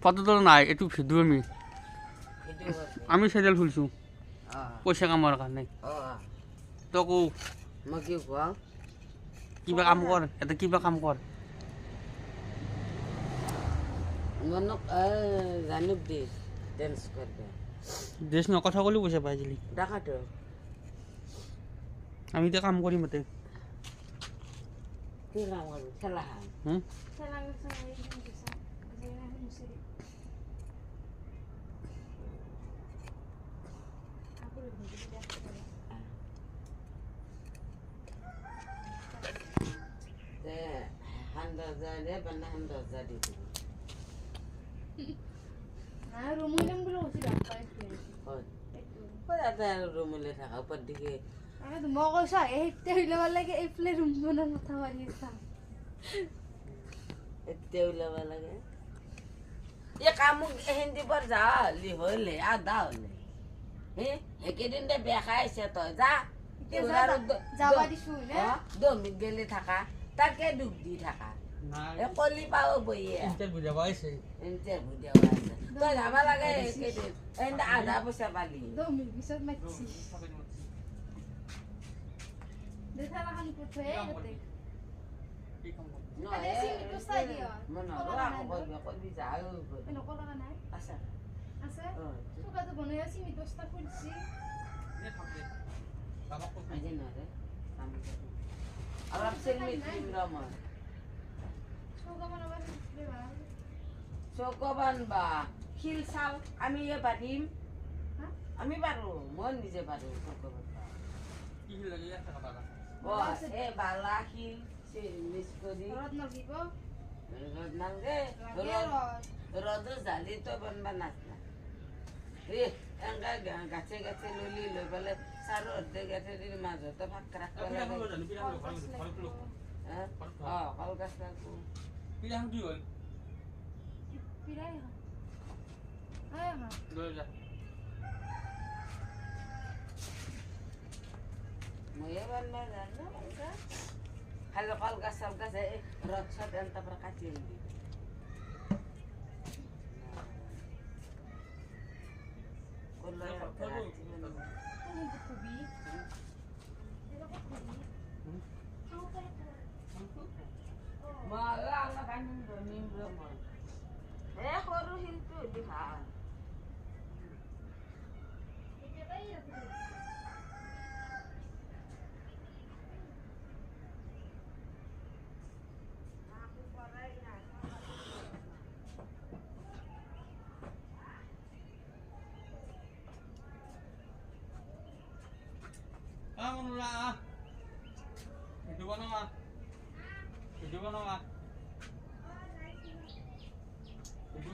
Photo তো নাই, এইটো ভিডিঅ' আমি চেনেল খুলিছোঁ পইচা কামৰ কাৰণে। তই কওঁ মই কি কোৱা কিবা কাম কৰ, এটা কিবা কাম কৰ। মনক জানুক দি ডেন্স করবে দেশ ন কথা ক'লেও পইচা পাইছিলি। দেখাতো আমি এতিয়া কাম কৰিম ইয়াতে। কি কাম করবো খেলা খাম হান্দাজারে বান্না হান্দাজা দিতে রুমলে থাকা উপর দিকে মই কৈছো এতিয়া ওলাব লাগে এইফালে ৰুম বনাৰ মাথা মাৰি আছা এতিয়া ওলাব লাগে এই কাম হিন্দী বৰ যা হলি হলে আধা হলে একেদিন দে বেয়া খাই আহিছে তই যা যাবা দিছো দমিত গেলে থাকা তাকে দুখ দি থাকা কলি পাও বইয়ে ইণ্টাৰভিউ যাব আহিছে। ইণ্টাৰভিউ দিব আছে তই যাবা লাগে একেদিন এনে আধা পইচা পালি দমিৰ পিছত মাতিছি দেখা ৰাখানি পঠোৱে ইয়াতে আছে আছে চুকাটো বনাই আছে মি 10টা খুলছি আজি নৰে অলপ চেলমি ক্ৰীম ৰমা চুকা বনাবা শিকলে ভাল চকবান বা শিল চাল আমি এ বাদিম আমি পাৰো মই নিজে পাৰো চকবান কি লাগে ইয়াত থাকা বালা ও এ বালা শিল মিক্স কৰি ৰদ নগিব রোদ নালগে রোদ জালি তো বনবা নাচনা এঙ্গা গাছে গাছে ললি লৈ পেলে চার অর্ধে গাছের মাজতে ভাত রাখতে লাগে কল গাছ লাগবো পিলাম কি হল পিলাই হ্যাঁ হ্যাঁ লৈ যা ময়ে বানবা জানো হ্যালো কল গাছ সব গাছে রদ সব এনতা পর কাটিয়ে দিবি সৰু শিলটো দিহা মনুরা ভিডিও বানাওয়া ভিডিও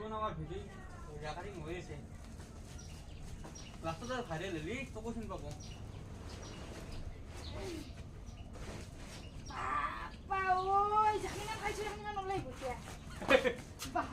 বানাওয়া ভিডিও রেকর্ডিং হয়েছে লাস্টে ভাইরাল হলি তো কোশ্চেন পাবো ওই জানি না খাইছো জানি না নলাই বসিয়া বাহ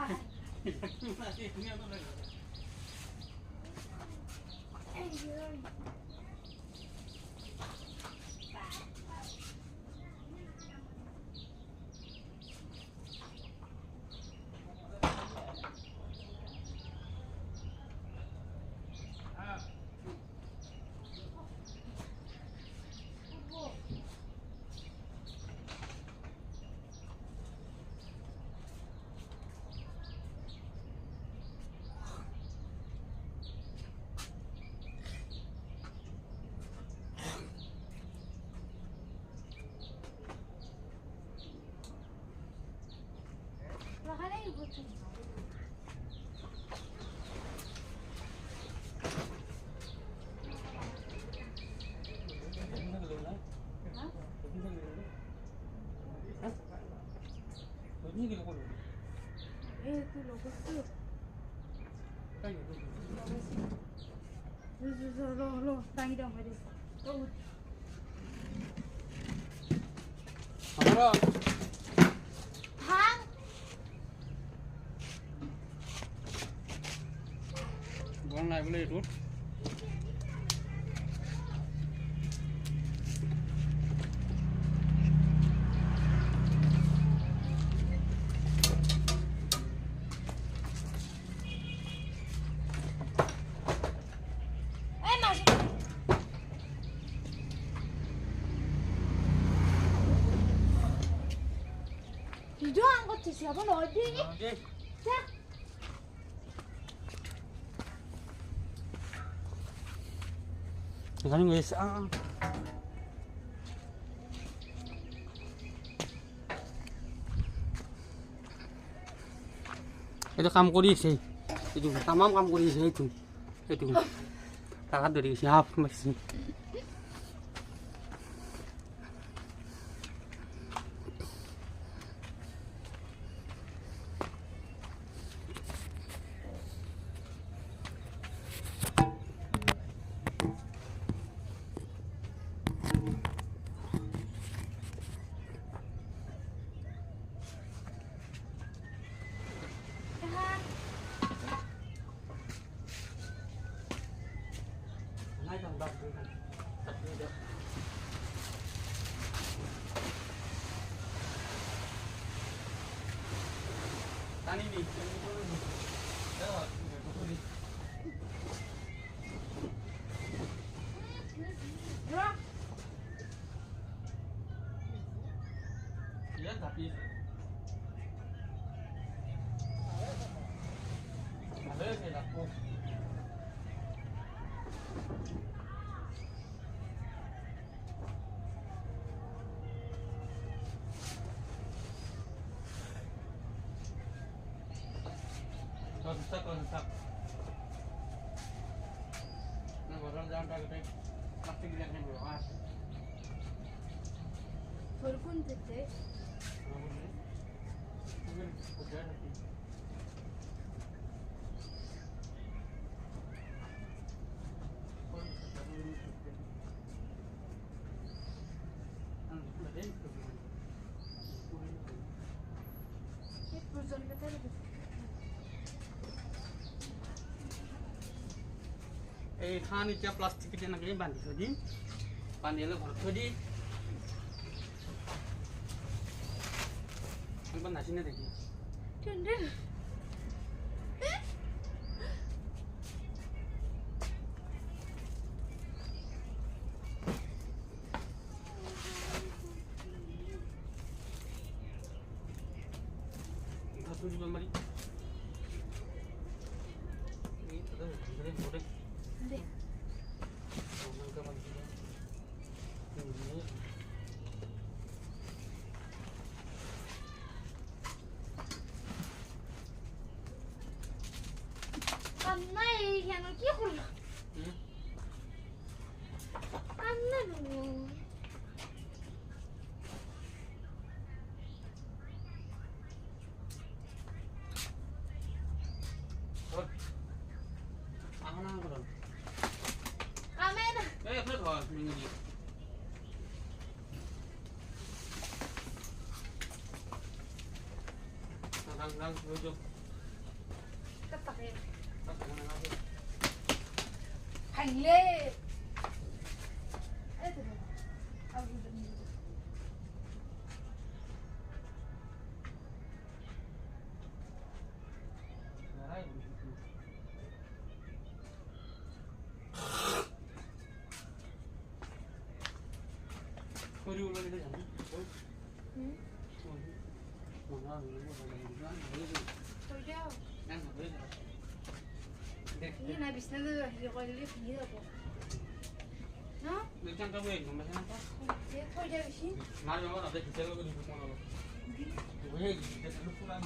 বল নাই বলে এইটো যাব নহয় দি যা এখানে গেছে এইটো কাম কৰি আছে এইটো তামাম কাম কৰি আছে এইটো টাকাত ধৰি গৈছে হাফ মাৰিছে Kontak. Nah, baru jangan pakai plastik yang ini bawah. Berkun tete. Mungkin udah nanti. এই খান এতিয়া প্লাষ্টিক তেনেকৈ বান্ধি থৈ দিম বান্ধি হ'লে ঘৰত থৈ দি একবাৰ নাচিনে দেখি মাৰি কি করলো আন্না নো আমেন এই ফের ঘর মিঙ্গি rang hujung pakai hành lê ini habisnya tuh kalau lihat gila kok. Nah, Jangan kamu yang ngomong apa? dia kok jadi sih? Mari orang ada kita lagi di rumah lo. Gue kita dulu pulang.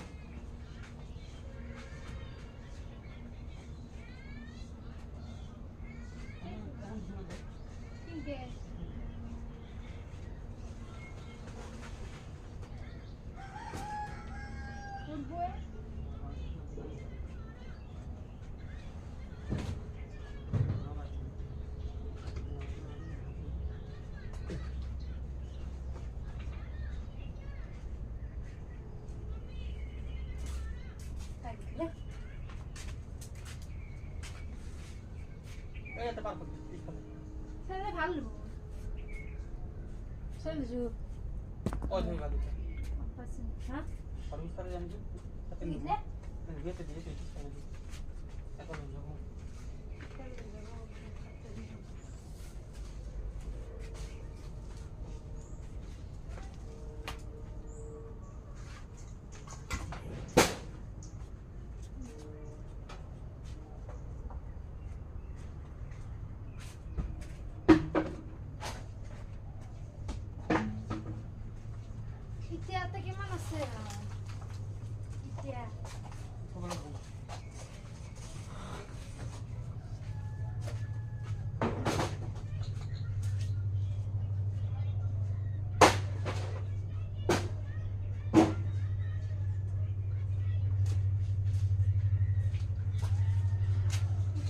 Tiga. Gue tepat. saya ভালো সেলজু Oh, jangan lagi. apa sih hah Harus cari yang itu. gila Dia tadi itu sekali. Aku belum.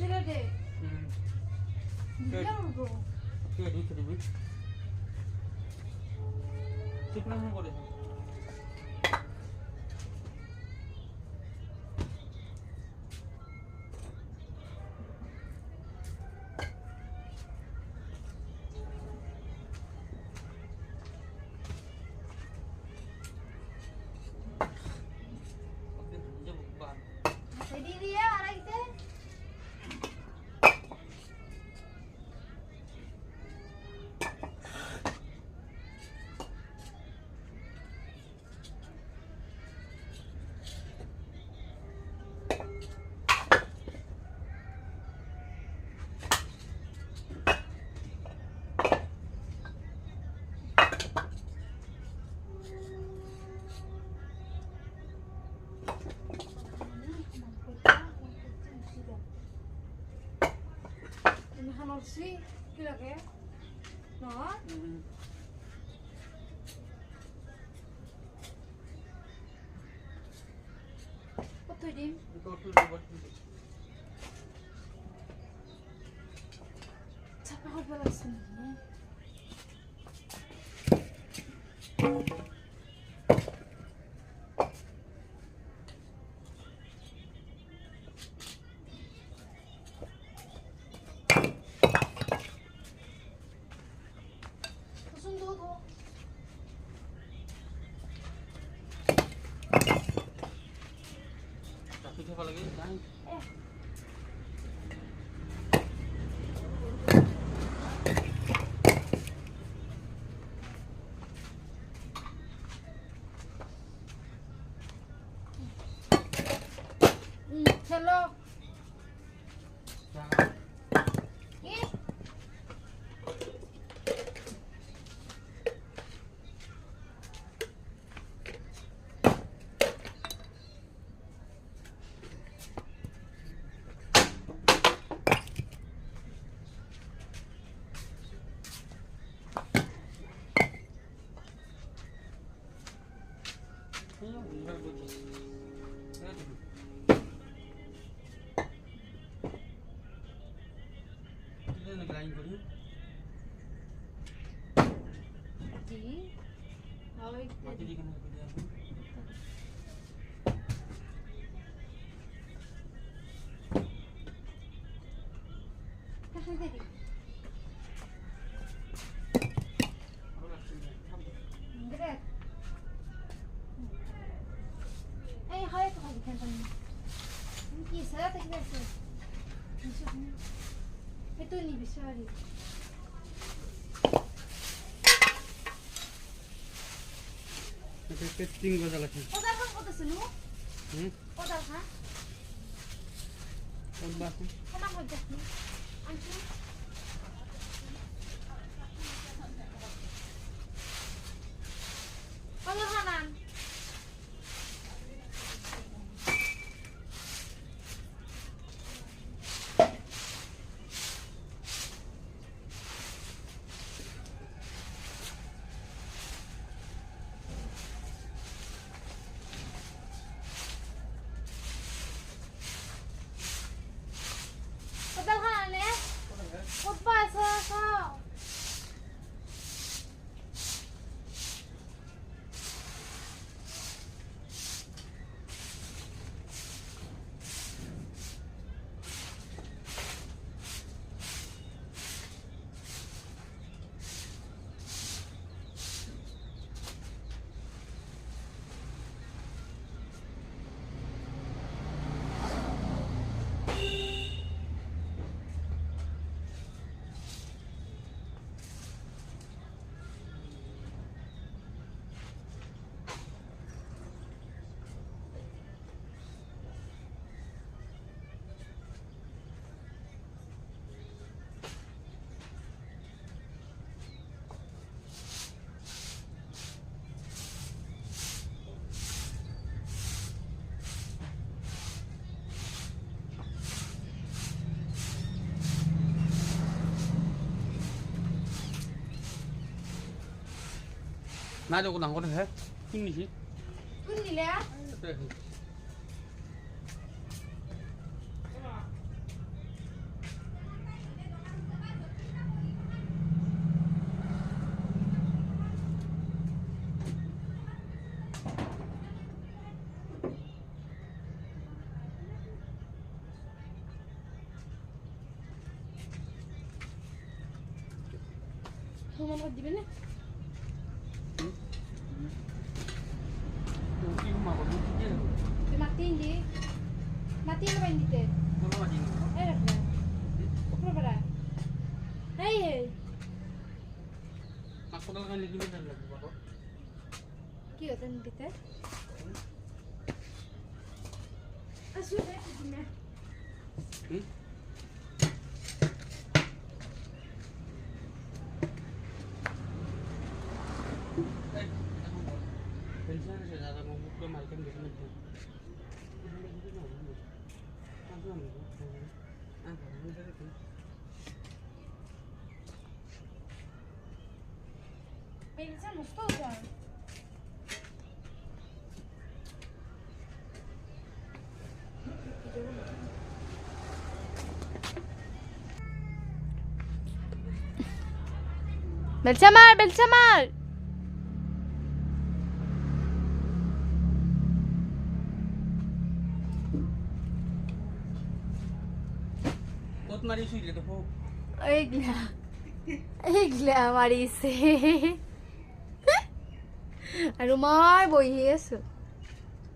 ছেড়ে দে দিলাম গো কে দিতে দিবি ঠিক না করে সেদি দিয়ে আড়াইতে Sí, creo que no. কত দিন চাপা করব লাগছে না পিঠা লাগে যাই চলো লাইন করি জি ওই মাটি দিকে না করে আসুন কাছে দিদি দেখ এই হয় তো খালি কেন কি সারা থেকে আছে এতো নি বিশারি এটা পেস্টিং গজা লাগে ওটা কোন কত শুনো ওটা হ্যাঁ কোন বাসু কোনা হচ্ছে আনছি ওটা Hannan Hotel Hanan ya? Apa so? না যখন ডাঙৰ হে কোন নিছি কোন নিলে মন করে দিবে না কি মা বলি কি রে তুই মাটি লাগাই দিতে বলো মাটি এই রাখলা উপরে পড়া এই হাসপাতাল গেলে কি বেতন লাগবে বাবা কি হতো দিতে আসু না হুম পেনশন আছে দাদা মুখ মাইকেন দেখে নিতে Pensamos todos. Belchamar, Belchamar. কত মারি শুইলে দেখো এইগলা মারিছে আৰু মই বহি আছো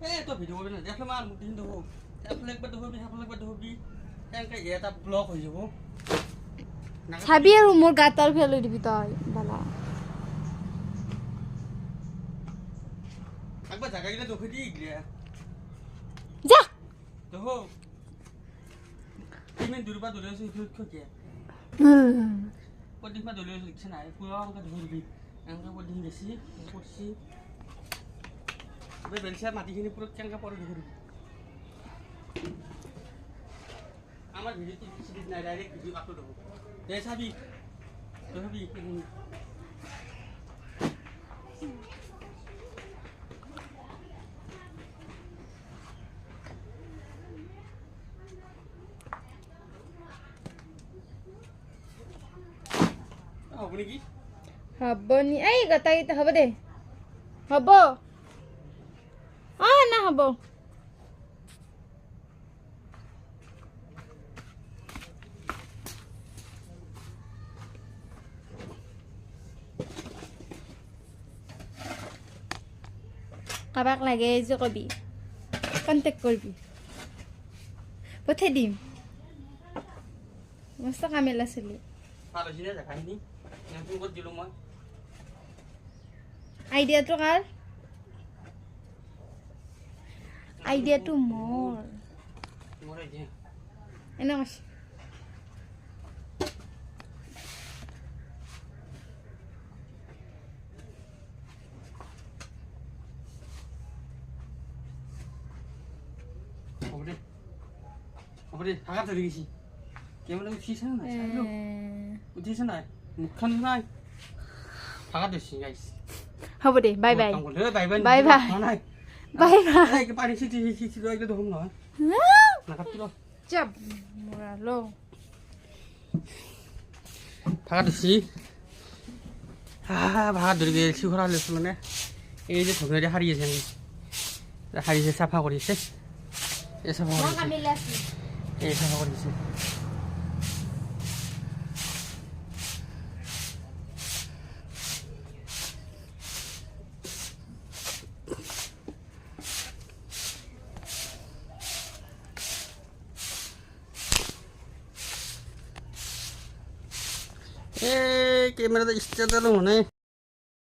এই তো ভিডিও করবে না দেখলে মার মুখ দিন দেখো আপনি একবার দেখবি আপনি একবার দেখবি এনকে এটা ব্লক হয়ে যাব চাবি আৰু মোৰ গাত আৰু ফেলৈ দিবি তই বালা একবার জায়গা গিলা দেখে দি গিলা যা দেখো তুমি দুরবা দলে আছে কি কি পদিমা দলে আছে কিছু নাই পুরো আমাকে ধরবি এনকে পদিম বেশি করছি আবে বেলসা মাটিখিনি পুরো কেনকা পরে ধরবি আমার ভিডিও তো কিছু নাই ডাইরেক্ট ভিডিও আপলোড হবে দে সাবি ধরবি হ'ব নেকি হ'ব নি এই গটাইটা হ'ব দে হ'ব না হ'ব কাবাক লাগে যে কবি কণ্টেক্ট কৰিবি পঠাই দিম মস্ত কামেলা চলি ভালো জিনিস দেখাইনি ফোন কৰে দিলো মই আইডিয়াটো কাৰ আইডিয়াটো মোৰ মৰে যে এনে কৈছে হ'ব দে থাকা ধৰি গেছি কেমন উঠিছে না চাইলো উঠিছে নাই মুখখান নাই থাকা ধৰিছি গাইছ হ'ব দে bye bye bye bye bye bye নাই বাই বাই এই পানি সিটি সিটি লৈ গলে দেখোন নহয় নাকাটি ৰ যাব মোৰালো থাকা ধৰিছি ভাগা ধৰি গেছি ঘৰা লৈছো মানে এই যে ধুনীয়া শাৰী আছে শাৰীছে চাফা কৰিছে এই চাফা মই কৰিছে কামিলা আছো এই চাফা কৰিছে এই কেমেৰাটো ষ্টাৰ্ট আৰু হোৱা নাই